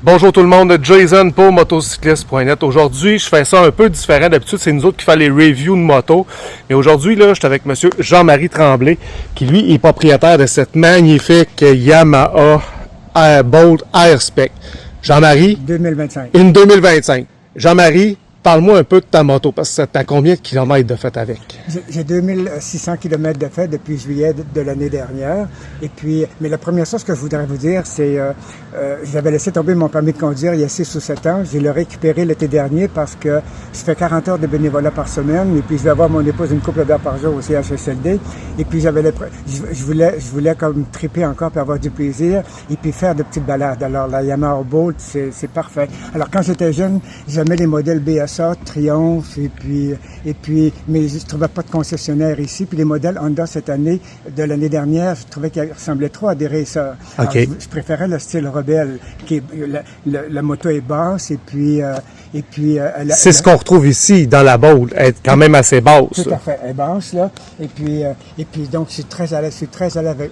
Bonjour tout le monde, Jason pour motocycliste.net. Aujourd'hui, je fais ça un peu différent. D'habitude, c'est nous autres qui faisons les reviews de moto. Mais aujourd'hui, là, je suis avec monsieur Jean-Marie Tremblay, qui lui est propriétaire de cette magnifique Yamaha Bolt Airspec. Jean-Marie? 2025. Une 2025. Jean-Marie, parle-moi un peu de ta moto, parce que tu as combien de kilomètres de fait avec? J'ai 2600 km de fait depuis juillet de l'année dernière. Et puis, mais la première chose que je voudrais vous dire, c'est j'avais laissé tomber mon permis de conduire il y a 6 ou 7 ans. Je l'ai récupéré l'été dernier parce que je fais 40 heures de bénévolat par semaine. Et puis, je vais avoir mon épouse une couple d'heures par jour au CHSLD. Et puis, je voulais comme triper encore pour avoir du plaisir et puis faire de petites balades. Alors, la Yamaha Bolt, c'est parfait. Alors, quand j'étais jeune, j'aimais les modèles BSA, Triumph, et puis, mais je trouvais pas de concessionnaire ici. Puis les modèles Honda cette année, de l'année dernière, je trouvais qu'ils ressemblaient trop à des racers. Okay. Je préférais le style rebelle, qui est, la moto est basse, et puis, c'est ce qu'on retrouve ici, dans la Bolt, elle est quand même assez basse. Tout à fait, elle est basse, là. Et puis donc, je suis très à l'aise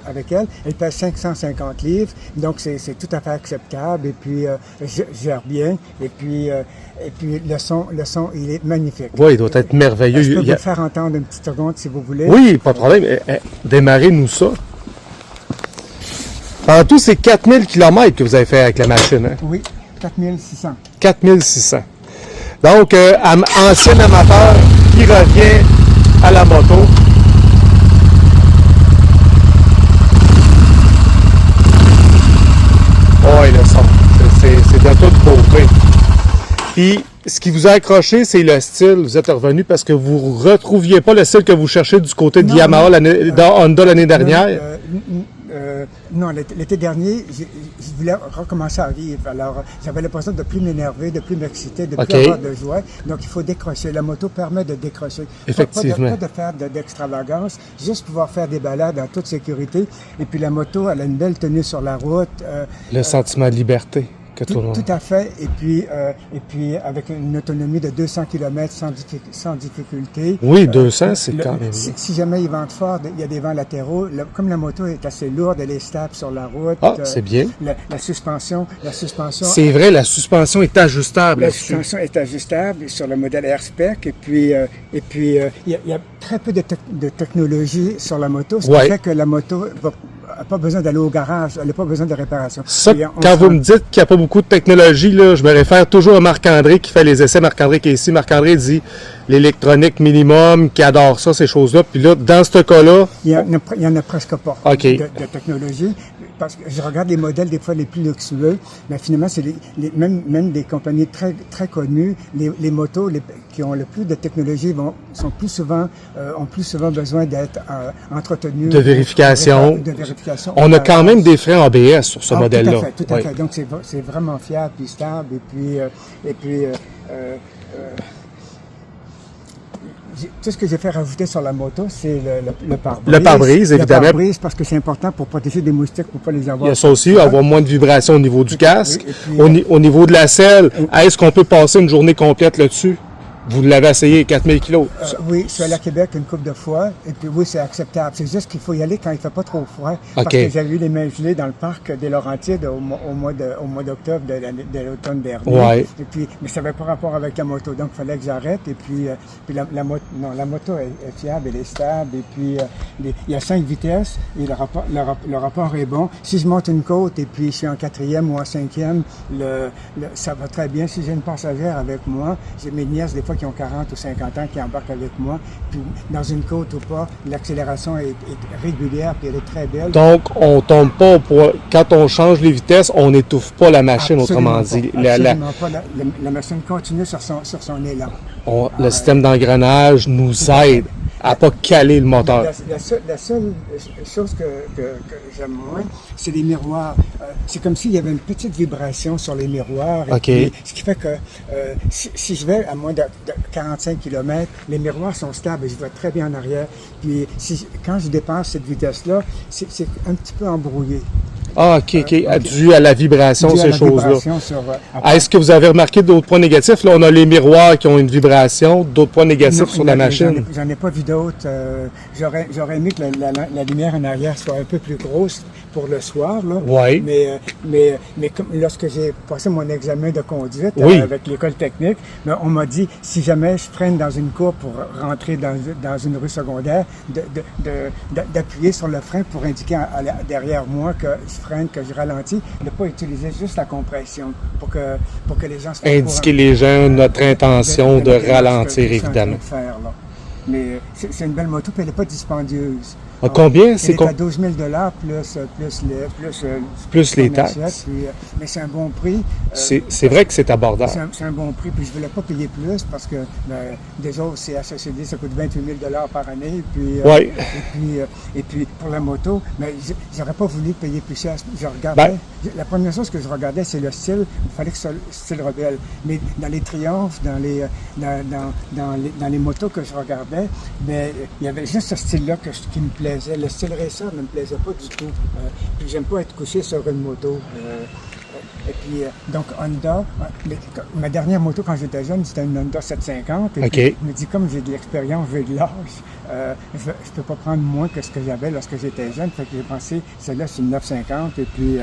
avec elle. Elle pèse 550 livres, donc c'est tout à fait acceptable. Et puis, je gère bien. Et puis le son, il est magnifique. Oui, il doit être merveilleux. Je peux vous le faire entendre une petite seconde, si vous voulez. Oui, pas de problème. Démarrez-nous ça. En tout, c'est 4000 km que vous avez fait avec la machine. Hein? Oui, 4600. 4600. Donc, ancien amateur qui revient à la moto. Oui, le son. C'est de toute beauté. Puis, ce qui vous a accroché, c'est le style. Vous êtes revenu parce que vous ne retrouviez pas le style que vous cherchez du côté de Yamaha, Honda l'année dernière. Non, l'été dernier, je voulais recommencer à vivre. Alors, j'avais l'impression de plus m'énerver, de plus m'exciter, de plus avoir de joie. Donc, il faut décrocher. La moto permet de décrocher. Effectivement. Pas de faire d'extravagance, juste pouvoir faire des balades en toute sécurité. Et puis, la moto, elle a une belle tenue sur la route. Le sentiment de liberté. Tout à fait. Et puis avec une autonomie de 200 km sans difficulté. Oui, 200, c'est quand même. Si jamais il vente fort, il y a des vents latéraux. Comme la moto est assez lourde, elle est stable sur la route. Ah, c'est bien. La suspension. C'est vrai, la suspension est ajustable. La suspension est ajustable sur le modèle Airspec. Et puis, il y a très peu de technologie sur la moto, ce qui fait que la moto n'a pas besoin d'aller au garage, elle n'a pas besoin de réparation. Ça, quand vous me dites qu'il n'y a pas beaucoup de technologie, là, je me réfère toujours à Marc-André qui fait les essais. Marc-André qui est ici. Marc-André dit l'électronique minimum, qui adore ça, ces choses-là. Puis là, dans ce cas-là... Il n'y en a presque pas de technologie. Parce que je regarde les modèles des fois les plus luxueux, mais finalement, c'est même des compagnies très, très connues, les motos qui ont le plus de technologie ont plus souvent besoin d'être entretenues. De vérification. On a quand même des freins ABS sur ce modèle-là. Tout à fait. Donc, c'est vraiment fiable et stable. Et puis tout ce que j'ai fait rajouter sur la moto, c'est le pare-brise. Le pare-brise, évidemment. Le pare-brise, parce que c'est important pour protéger des moustiques, pour ne pas les avoir. Il y a ça aussi, avoir moins de vibrations au niveau du casque. Oui, puis, au niveau de la selle, est-ce qu'on peut passer une journée complète là-dessus? Vous l'avez essayé, 4000 kilos. Oui, je suis allé à Québec une couple de fois, et puis oui, c'est acceptable. C'est juste qu'il faut y aller quand il ne fait pas trop froid. Parce que j'avais eu les mains gelées dans le parc des Laurentides au mois d'octobre de l'automne dernier. Ouais. Et puis, mais ça n'avait pas rapport avec la moto, donc il fallait que j'arrête. Et puis la moto est fiable, elle est stable. Et puis, il y a 5 vitesses, et le rapport est bon. Si je monte une côte, et puis je suis en 4e ou en 5e, ça va très bien. Si j'ai une passagère avec moi, j'ai mes nièces, des fois, qui ont 40 ou 50 ans qui embarquent avec moi. Puis dans une côte ou pas, l'accélération est régulière puis elle est très belle. Donc, on tombe pas quand on change les vitesses, on n'étouffe pas la machine, autrement dit. Absolument pas. La machine continue sur son élan. Le système d'engrenage nous aide à ne pas caler le moteur. La seule chose que j'aime moins, c'est les miroirs. C'est comme s'il y avait une petite vibration sur les miroirs. Et puis, ce qui fait que si je vais à moins de 45 km, les miroirs sont stables et je vois très bien en arrière. Puis quand je dépasse cette vitesse-là, c'est un petit peu embrouillé. Ah, OK. Dû à la vibration, ces choses-là. Est-ce que vous avez remarqué d'autres points négatifs? Là, on a les miroirs qui ont une vibration, d'autres points négatifs sur la machine. J'en ai pas vu d'autres. J'aurais aimé que la lumière en arrière soit un peu plus grosse pour le soir, là. Oui. Mais comme, lorsque j'ai passé mon examen de conduite avec l'école technique, on m'a dit, si jamais je freine dans une cour pour rentrer dans une rue secondaire, d'appuyer sur le frein pour indiquer derrière moi que je freine, que je ralentis, de ne pas utiliser juste la compression pour que les gens se fassent indiquer les gens notre intention de ralentir, évidemment. Mais c'est une belle moto, puis elle n'est pas dispendieuse. Ah, combien? C'est elle est à 12 000 plus les taxes. Puis, mais c'est un bon prix. C'est vrai que c'est abordable. C'est un bon prix, puis je ne voulais pas payer plus parce que déjà, c'est CHSLD, ça coûte 28 000 par année. Puis, et puis pour la moto, mais j'aurais pas voulu payer plus cher. Je regardais, la première chose que je regardais, c'est le style. Il fallait que ce soit le style rebelle. Mais dans les Triumph, dans les motos que je regardais, mais il y avait juste ce style-là qui me plaisait. Le style racer ne me plaisait pas du tout. Puis j'aime pas être couché sur une moto. Et puis, donc Honda, ma dernière moto quand j'étais jeune, c'était une Honda 750. Et puis, je me dis, comme j'ai de l'expérience, j'ai de l'âge, je ne peux pas prendre moins que ce que j'avais lorsque j'étais jeune. Fait que j'ai pensé, celle-là, c'est une 950. Et puis,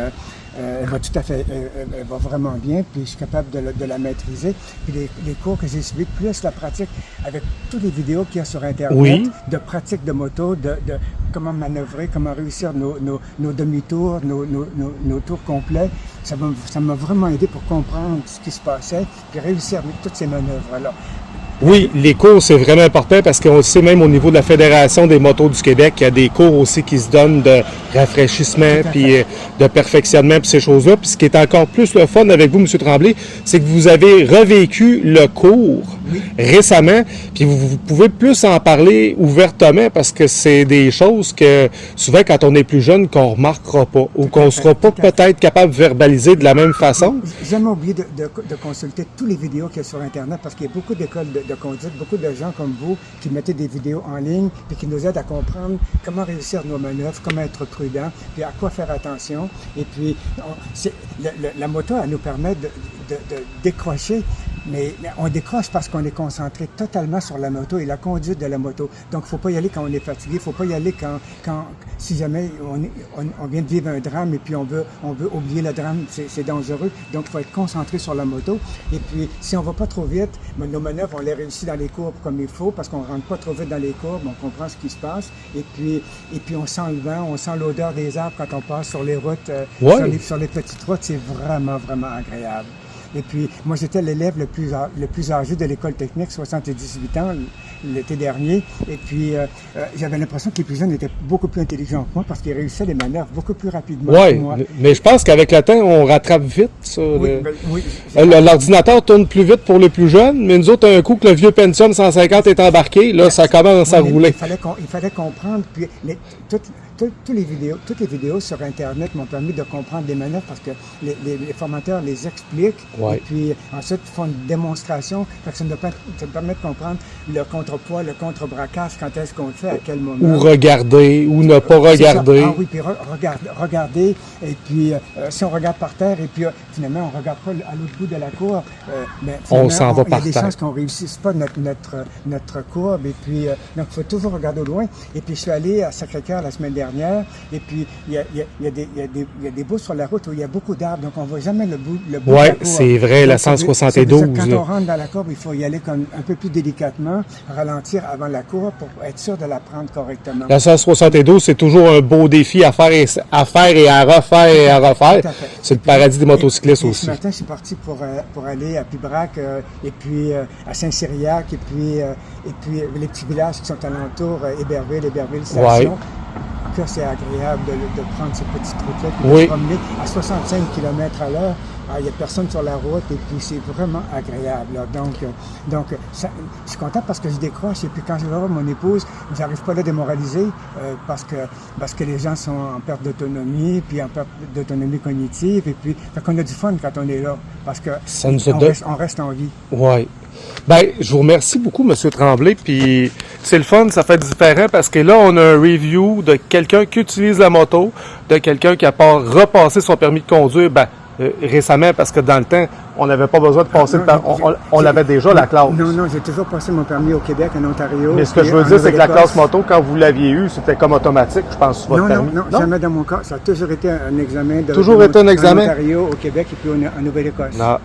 elle va tout à fait, elle va vraiment bien. Puis, je suis capable de la maîtriser. Puis, les cours que j'ai suivis, plus la pratique, avec toutes les vidéos qu'il y a sur Internet, de pratique de moto, de comment manœuvrer, comment réussir nos demi-tours, nos tours complets. Ça m'a vraiment aidé pour comprendre ce qui se passait et réussir avec toutes ces manœuvres-là. Oui, les cours, c'est vraiment important parce qu'on le sait même au niveau de la Fédération des motos du Québec, il y a des cours aussi qui se donnent de rafraîchissement puis de perfectionnement puis ces choses-là. Puis ce qui est encore plus le fun avec vous, M. Tremblay, c'est que vous avez revécu le cours récemment, puis vous pouvez plus en parler ouvertement parce que c'est des choses que souvent quand on est plus jeune qu'on remarquera pas ou qu'on ne sera pas peut-être capable de verbaliser de la même façon. J'ai jamais oublié de consulter toutes les vidéos qu'il y a sur Internet parce qu'il y a beaucoup d'écoles de conduite, beaucoup de gens comme vous qui mettaient des vidéos en ligne et qui nous aident à comprendre comment réussir nos manœuvres, comment être prudent, puis à quoi faire attention. Et puis, la moto, elle nous permet de décrocher. Mais on décroche parce qu'on est concentré totalement sur la moto et la conduite de la moto. Donc, il ne faut pas y aller quand on est fatigué. Il ne faut pas y aller si jamais on vient de vivre un drame et puis on veut oublier le drame, c'est dangereux. Donc, il faut être concentré sur la moto. Et puis, si on ne va pas trop vite, nos manœuvres, on les réussit dans les courbes comme il faut parce qu'on ne rentre pas trop vite dans les courbes, on comprend ce qui se passe. Et puis on sent le vent, on sent l'odeur des arbres quand on passe sur les routes, sur les petites routes. C'est vraiment, vraiment agréable. Et puis, moi, j'étais l'élève le plus âgé de l'école technique, 78 ans, l'été dernier. Et puis, j'avais l'impression que les plus jeunes étaient beaucoup plus intelligents que moi parce qu'ils réussissaient les manœuvres beaucoup plus rapidement que moi. Oui, mais je pense qu'avec le temps, on rattrape vite ça. L'ordinateur tourne plus vite pour les plus jeunes, mais nous autres, un coup que le vieux Pentium 150 est embarqué, là, ça commence à rouler. Il fallait comprendre. Puis, toutes les vidéos sur Internet m'ont permis de comprendre les manœuvres parce que les formateurs les expliquent et puis ensuite font une démonstration. Ça me permet de comprendre le contrepoids, le contre-braquage, quand est-ce qu'on le fait, à quel moment. Ou regarder, ou ne pas regarder. Ah oui, puis regarder. Et puis si on regarde par terre et puis finalement on ne regarde pas à l'autre bout de la courbe, on s'en va par terre. Il y a des chances qu'on ne réussisse pas notre courbe. Et puis donc il faut toujours regarder au loin. Et puis je suis allé à Sacré-Cœur la semaine dernière. Et puis, il y a des bouts sur la route où il y a beaucoup d'arbres, donc on ne voit jamais le bout de la courbe. Oui, c'est vrai, la 172. Quand on rentre dans la courbe, il faut y aller comme un peu plus délicatement, ralentir avant la courbe pour être sûr de la prendre correctement. La 172, c'est toujours un beau défi à faire et à refaire. C'est le paradis des motocyclistes aussi. Ce matin, je suis parti pour aller à Pibrac et puis à Saint-Cyriac et puis les petits villages qui sont alentour, Héberville Station. Que c'est agréable de prendre ces petites routes-là et de se promener à 65 km à l'heure. Il n'y a personne sur la route et puis c'est vraiment agréable. Là. Donc je suis content parce que je décroche et puis quand je vais voir mon épouse, je n'arrive pas à la démoraliser parce que les gens sont en perte d'autonomie puis en perte d'autonomie cognitive et puis on a du fun quand on est là parce que on reste en vie. Oui. Bien, je vous remercie beaucoup, M. Tremblay, puis c'est le fun, ça fait différent parce que là, on a un review de quelqu'un qui utilise la moto, de quelqu'un qui a pas repassé son permis de conduire, récemment, parce que dans le temps, on n'avait pas besoin de passer on avait déjà la classe. Non, j'ai toujours passé mon permis au Québec, en Ontario. Mais ce que je veux dire, c'est que la classe moto, quand vous l'aviez eue, c'était comme automatique, je pense, sur votre permis. Non, jamais dans mon cas. Ça a toujours été un examen en Ontario, au Québec et puis en Nouvelle-Écosse. Non.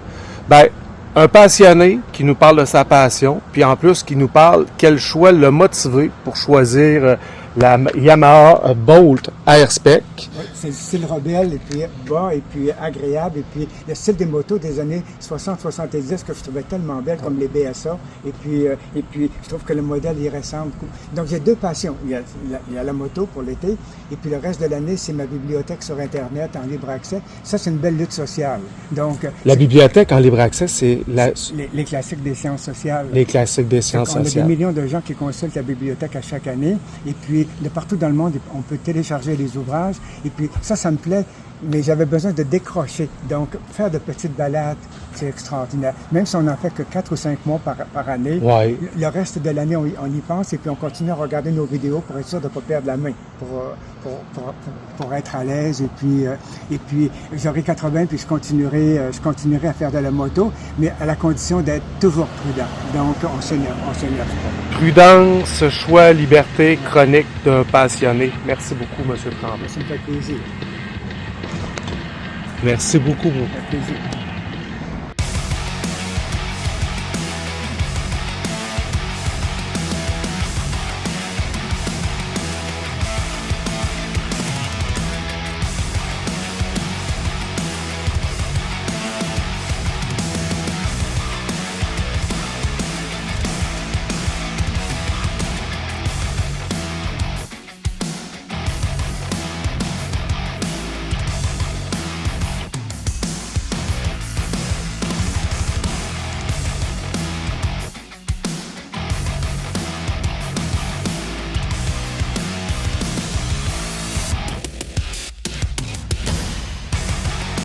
Ben, un passionné qui nous parle de sa passion, puis en plus qui nous parle quel choix l'a motivé pour choisir la Yamaha Bolt Airspec. Oui, c'est le style rebelle et puis bas et puis agréable et puis le style des motos des années 60-70 que je trouvais tellement belle comme les BSA et puis je trouve que le modèle y ressemble beaucoup. Donc j'ai deux passions. Il y a la moto pour l'été et puis le reste de l'année c'est ma bibliothèque sur Internet en libre accès. Ça c'est une belle lutte sociale. Donc la bibliothèque en libre accès, c'est les classiques des sciences sociales. Les classiques des sciences sociales. On a des millions de gens qui consultent la bibliothèque à chaque année et puis de partout dans le monde, on peut télécharger les ouvrages. Et puis, ça me plaît, mais j'avais besoin de décrocher. Donc, faire de petites balades, c'est extraordinaire. Même si on n'en fait que 4 ou 5 mois par année, ouais. Le reste de l'année, on y pense et puis on continue à regarder nos vidéos pour être sûr de ne pas perdre la main, pour être à l'aise. Et puis j'aurai 80 puis je continuerai à faire de la moto, mais à la condition d'être toujours prudent. Donc, on s'énerve pas. Prudence, choix, liberté, chronique d'un passionné. Merci beaucoup, M. Tremblay. Ça me fait plaisir. Merci beaucoup. Ça me fait plaisir.